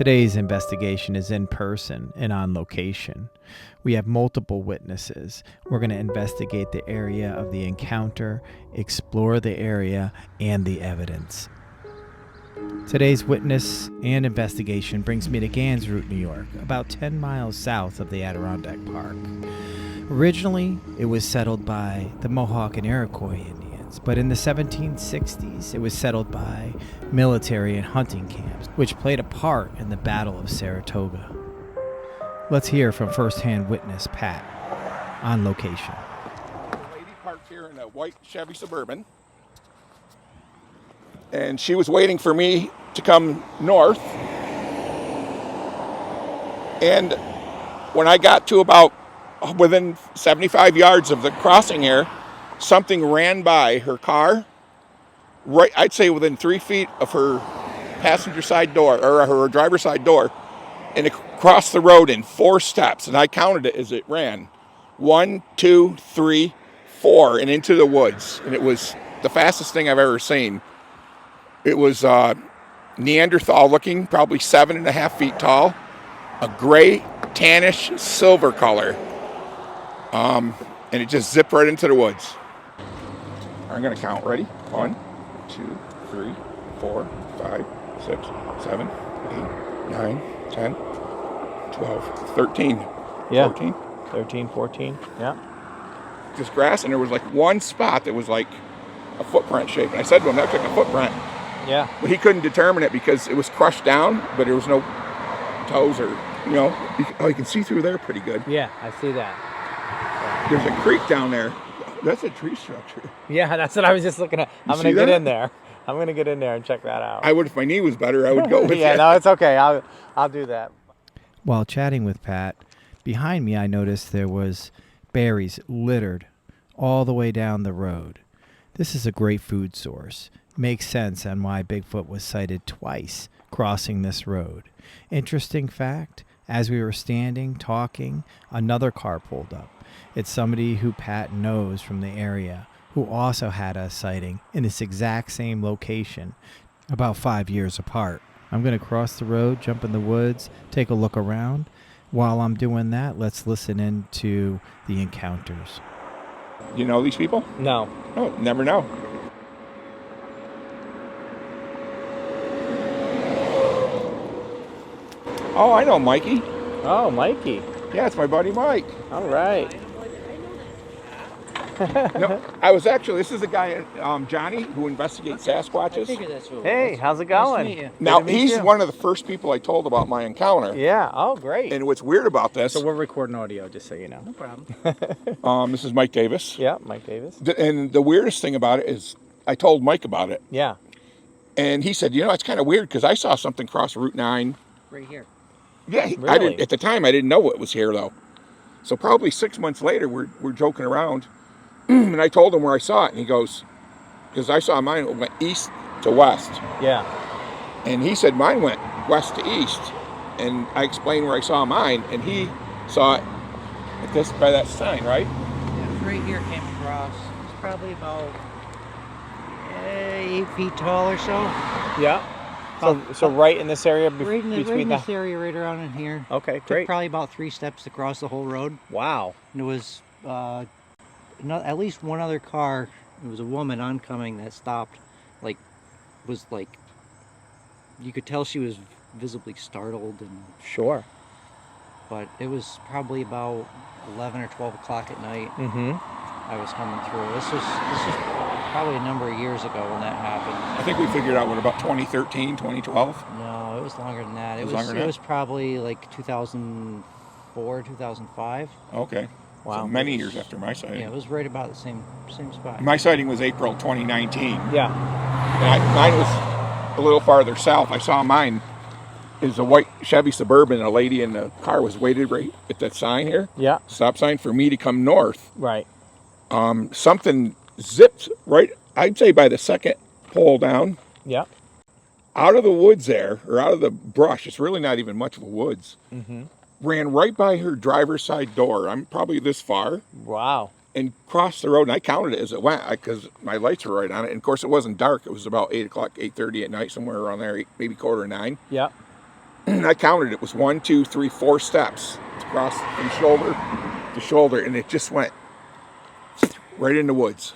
Today's investigation is in person and on location. We have multiple witnesses. We're going to investigate the area of the encounter, explore the area, and the evidence. Today's witness and investigation brings me to Gansevoort, New York, about 10 miles south of the Adirondack Park. Originally, it was settled by the Mohawk and Iroquois Indians, but in the 1760s, it was settled by military and hunting camps, which played a part in the Battle of Saratoga. Let's hear from first-hand witness Pat on location. A lady parked here in a white Chevy Suburban, and she was waiting for me to come north. And when I got to about within 75 yards of the crossing here, something ran by her car, right, I'd say within 3 feet of her passenger side door, or her driver's side door, and it crossed the road in 4 steps, and I counted it as it ran. 1, 2, 3, 4, and into the woods. And it was the fastest thing I've ever seen. It was Neanderthal looking, probably 7.5 feet tall, a gray, tannish, silver color. And it just zipped right into the woods. I'm going to count. Ready? 1, 2, 3, 4, 5, 6, 7, 8, 9, 10, 12, 13, Yeah. 14. 13, 14, yeah. Just grass, and there was like one spot that was like a footprint shape. And I said to him, that looked like a footprint. Yeah. But he couldn't determine it because it was crushed down, but there was no toes or, you can see through there pretty good. Yeah, I see that. There's a creek down there. That's a tree structure. Yeah, that's what I was just looking at. I'm see going to get that? in there. I'm going to get in there and check that out. I would, if my knee was better, I would go with Yeah, you. no, it's okay. I'll do that. While chatting with Pat, behind me I noticed there was berries littered all the way down the road. This is a great food source. Makes sense on why Bigfoot was sighted twice crossing this road. Interesting fact, as we were standing, talking, another car pulled up. It's somebody who Pat knows from the area who also had a sighting in this exact same location about 5 years apart. I'm going to cross the road, jump in the woods, take a look around. While I'm doing that, let's listen into the encounters. You know these people? No. Oh, never know. Oh, I know Mikey. Oh, Mikey. Yeah, it's my buddy Mike. All right. No, I was actually, this is the guy, Johnny, who investigates Sasquatches. Hey, how's it going? Nice to meet you. Now, Good to meet he's you. one of the first people I told about my encounter. Yeah. Oh, great. And what's weird about this, So we're recording audio, just so you know. No problem. this is Mike Davis. Yeah, Mike Davis. And the weirdest thing about it is I told Mike about it. Yeah. And he said, it's kind of weird because I saw something cross Route 9. Right here. Yeah, I Really? didn't, at the time, I didn't know it was here, though. So probably 6 months later, we're joking around. And I told him where I saw it. And he goes, because I saw mine, it went east to west. Yeah. And he said mine went west to east. And I explained where I saw mine. And he saw it at this, by that sign, right? Yeah, it was right here, came across. It's probably about 8 feet tall or so. Yeah. So right in this area Right in between this area, right around in here. Okay, Took great. probably about 3 steps to cross the whole road. Wow. And it was at least one other car. It was a woman oncoming that stopped. Was you could tell she was visibly startled, Sure. but it was probably about 11 or 12 o'clock at night. Mm-hmm. I was coming through. This was probably a number of years ago when that happened. I think we figured out what, about 2013, 2012? No, it was longer than that. It was longer than that? It was probably like 2004, 2005. Okay. Wow. So many years after my sighting. Yeah, it was right about the same spot. My sighting was April 2019. Yeah. And mine was a little farther south. I saw mine is a white Chevy Suburban. A lady in the car was waited right at that sign here. Yeah. Stop sign for me to come north. Right. Something zipped right, I'd say by the second pole down, Yeah. out of the woods there, or out of the brush. It's really not even much of a woods. Mm-hmm. Ran right by her driver's side door. I'm probably this far. Wow. And crossed the road, and I counted it as it went because my lights were right on it. And of course, it wasn't dark. It was about 8 o'clock, 8:30 at night, somewhere around there, maybe 8:45. Yeah. I counted. It was 1, 2, 3, 4 steps across from shoulder to shoulder, and it just went right in the woods.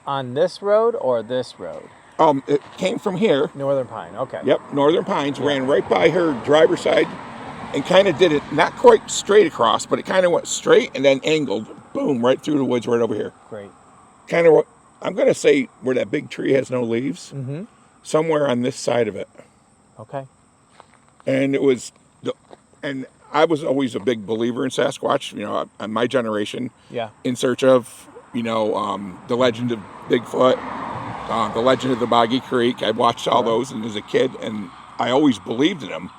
On this road or this road? It came from here. Northern Pine, okay. Yep, Northern Pines, ran right by her driver's side and kind of did it, not quite straight across, but it kind of went straight and then angled, boom, right through the woods right over here. Great. Kind of, I'm going to say where that big tree has no leaves, somewhere on this side of it. Okay. And it was, and I was always a big believer in Sasquatch, you know, my generation, in search of, you know, the legend of Bigfoot, the legend of the Boggy Creek. I watched all those and as a kid, and I always believed in them.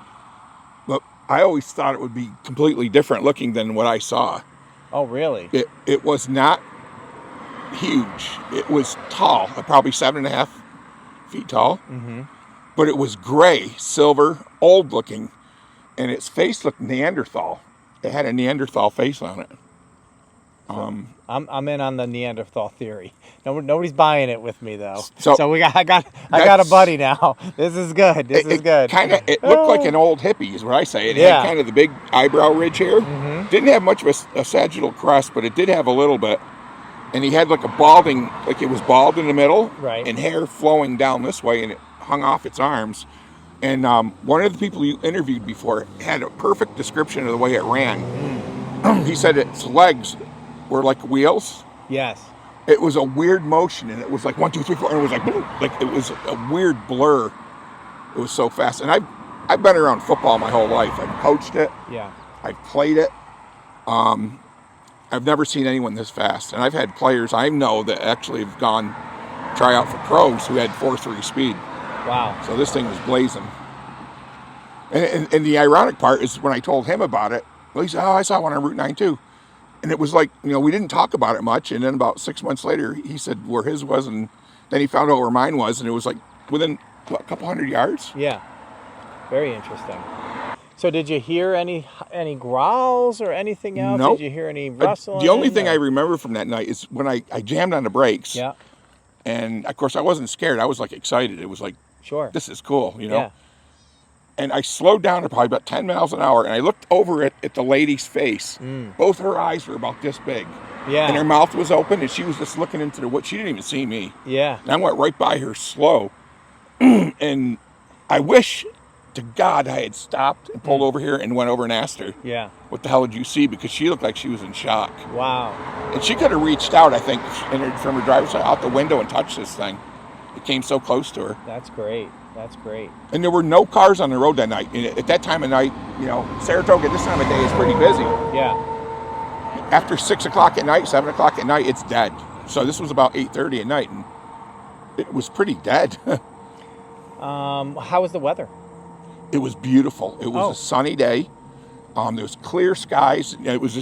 But I always thought it would be completely different looking than what I saw. Oh, really? It was not huge. It was tall, probably 7.5 feet tall. But it was gray, silver, old looking, and its face looked Neanderthal. It had a Neanderthal face on it. I'm in on the Neanderthal theory. Nobody's buying it with me though. So I got a buddy now. This is good. This is good. It looked like an old hippie, is what I say. It had kind of the big eyebrow ridge here. Didn't have much of a sagittal crest, but it did have a little bit. And he had like a balding, like it was bald in the middle, and hair flowing down this way, and it hung off its arms. And one of the people you interviewed before had a perfect description of the way it ran. He said its legs were like wheels. Yes. It was a weird motion, and it was like 1, 2, 3, 4, and it was like boom, like it was a weird blur. It was so fast. And I've been around football my whole life. I've coached it. Yeah. I've played it. I've never seen anyone this fast. And I've had players I know that actually have gone try out for pros who had 4.3 speed. Wow. So this thing was blazing. And the ironic part is when I told him about it, well, he said, oh, I saw one on Route 9 too. And it was like, you know, we didn't talk about it much. And then about 6 months later, he said where his was. And then he found out where mine was. And it was like within, what, a couple hundred yards? Yeah. Very interesting. So did you hear any growls or anything else? Nope. Did you hear any rustling? The only thing I remember from that night is when I jammed on the brakes. Yeah. And, of course, I wasn't scared. I was, like, excited. It was like, sure, this is cool, you know? Yeah. And I slowed down to probably about 10 miles an hour, and I looked over at the lady's face. Both her eyes were about this big. Yeah. And her mouth was open, and she was just looking into the woods. She didn't even see me. Yeah. And I went right by her slow. And I wish to God I had stopped and pulled over here and went over and asked her, Yeah. what the hell did you see? Because she looked like she was in shock. Wow. And she could have reached out, I think, from her driver's side out the window and touched this thing. It came so close to her. That's great. That's great. And there were no cars on the road that night. And at that time of night, you know, Saratoga this time of day is pretty busy. Yeah. After 6 o'clock at night, 7 o'clock at night, it's dead. So this was about 8:30 at night, and it was pretty dead. How was the weather? It was beautiful. It was a sunny day. There was clear skies. It was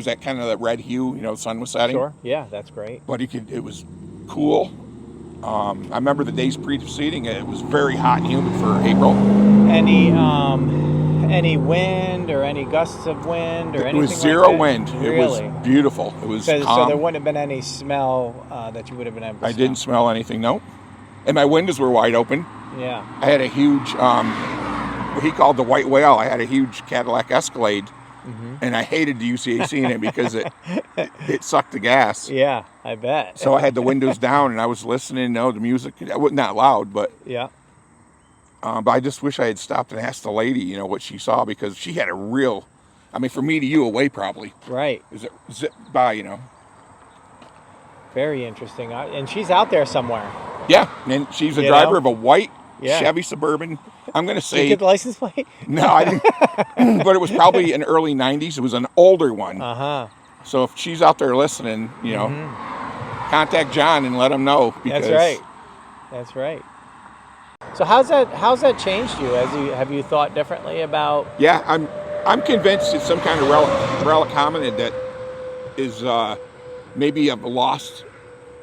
that kind of that red hue. You know, the sun was setting. Sure. Yeah, that's great. But it was cool. I remember the days preceding it. It was very hot and humid for April. Any wind or any gusts of wind or anything? It was zero like that? wind. Really? It was beautiful. It was calm. So there wouldn't have been any smell that you would have been able to I didn't smell anything. No. And my windows were wide open. Yeah. I had a huge, what he called the white whale. I had a huge Cadillac Escalade, and I hated the UCAC in it because it sucked the gas. Yeah, I bet. So I had the windows down, and I was listening. You know, the music, not loud, but yeah. But I just wish I had stopped and asked the lady, you know, what she saw, because she had a real, I mean, from me to you away probably. Right. Is it zip by, you know? Very interesting. And she's out there somewhere. Yeah, and she's a driver of a white Chevy Suburban. I'm going to say... Did you get the license plate? No, I didn't. But it was probably in early 90s. It was an older one. Uh-huh. So if she's out there listening, you know, contact John and let him know. Because That's right. That's right. So how's that changed you? Have you thought differently about? Yeah, I'm convinced it's some kind of relic hominid that is maybe a lost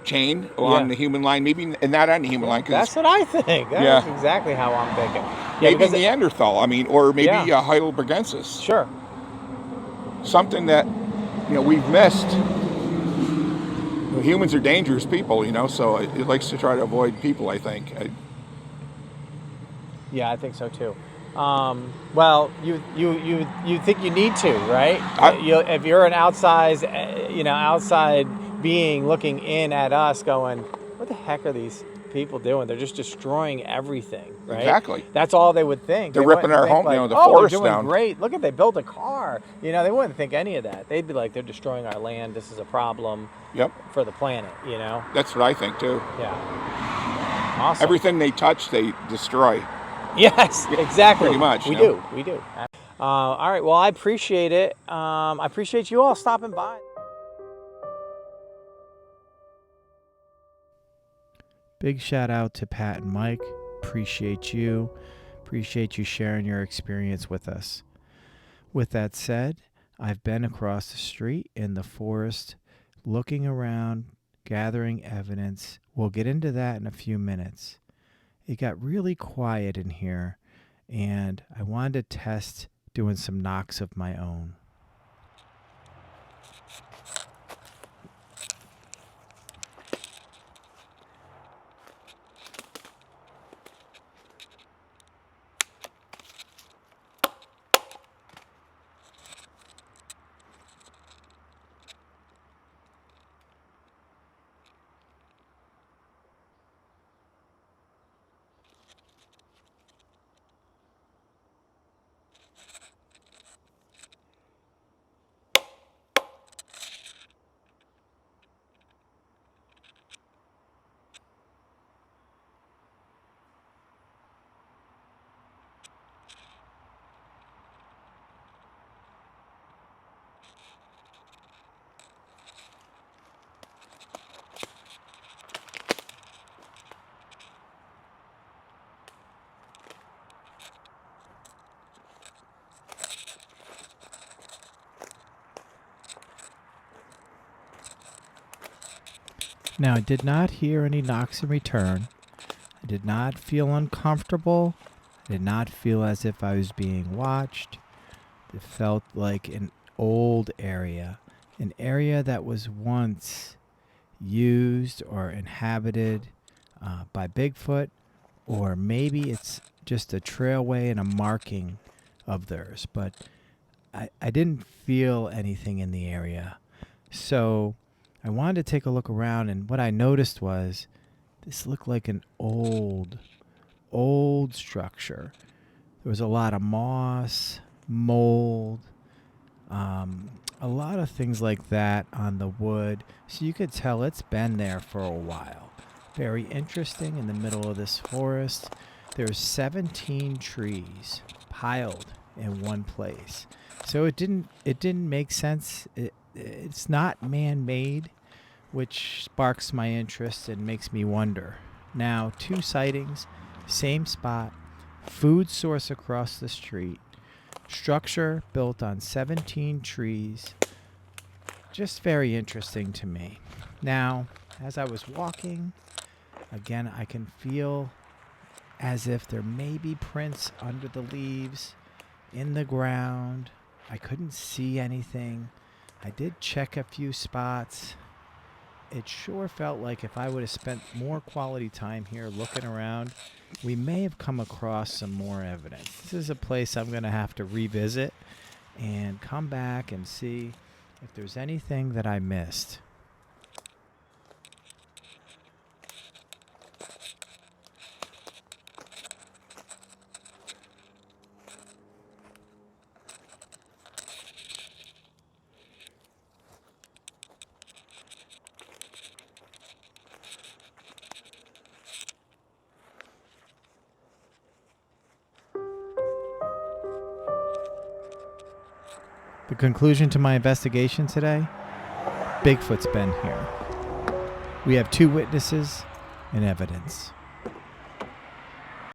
chain along the human line, maybe and not on the human line. That's what I think. That's exactly how I'm thinking. Yeah, maybe Neanderthal. I mean, or maybe Heidelbergensis. Sure. Something that we've missed. Humans are dangerous people, so it likes to try to avoid people. I think. Yeah, I think so too. Well, you think you need to, right? If you're an outside being looking in at us, going, "What the heck are these people doing? They're just destroying everything, right?" Exactly. That's all they would think. They're They ripping wouldn't our think home, like, the "Oh, they're forest doing down. great. Look at they built a car." They wouldn't think any of that. They'd be like, "They're destroying our land. This is a problem." Yep. For the planet, That's what I think too. Yeah. Awesome. Everything they touch, they destroy. Yes, exactly. Pretty much. We do. All right. Well, I appreciate it. I appreciate you all stopping by. Big shout out to Pat and Mike. Appreciate you. Appreciate you sharing your experience with us. With that said, I've been across the street in the forest, looking around, gathering evidence. We'll get into that in a few minutes. It got really quiet in here, and I wanted to test doing some knocks of my own. Now, I did not hear any knocks in return. I did not feel uncomfortable. I did not feel as if I was being watched. It felt like an old area, an area that was once used or inhabited by Bigfoot, or maybe it's just a trailway and a marking of theirs. But I didn't feel anything in the area. So I wanted to take a look around, and what I noticed was this looked like an old structure. There was a lot of moss, mold, a lot of things like that on the wood. So you could tell it's been there for a while. Very interesting. In the middle of this forest, there's 17 trees piled in one place. So it didn't make sense. It's not man-made, which sparks my interest and makes me wonder. Now, 2 sightings, same spot, food source across the street, structure built on 17 trees. Just very interesting to me. Now, as I was walking, again, I can feel as if there may be prints under the leaves, in the ground. I couldn't see anything. I did check a few spots. It sure felt like if I would have spent more quality time here looking around, we may have come across some more evidence. This is a place I'm going to have to revisit and come back and see if there's anything that I missed. The conclusion to my investigation today: Bigfoot's been here. We have 2 witnesses and evidence.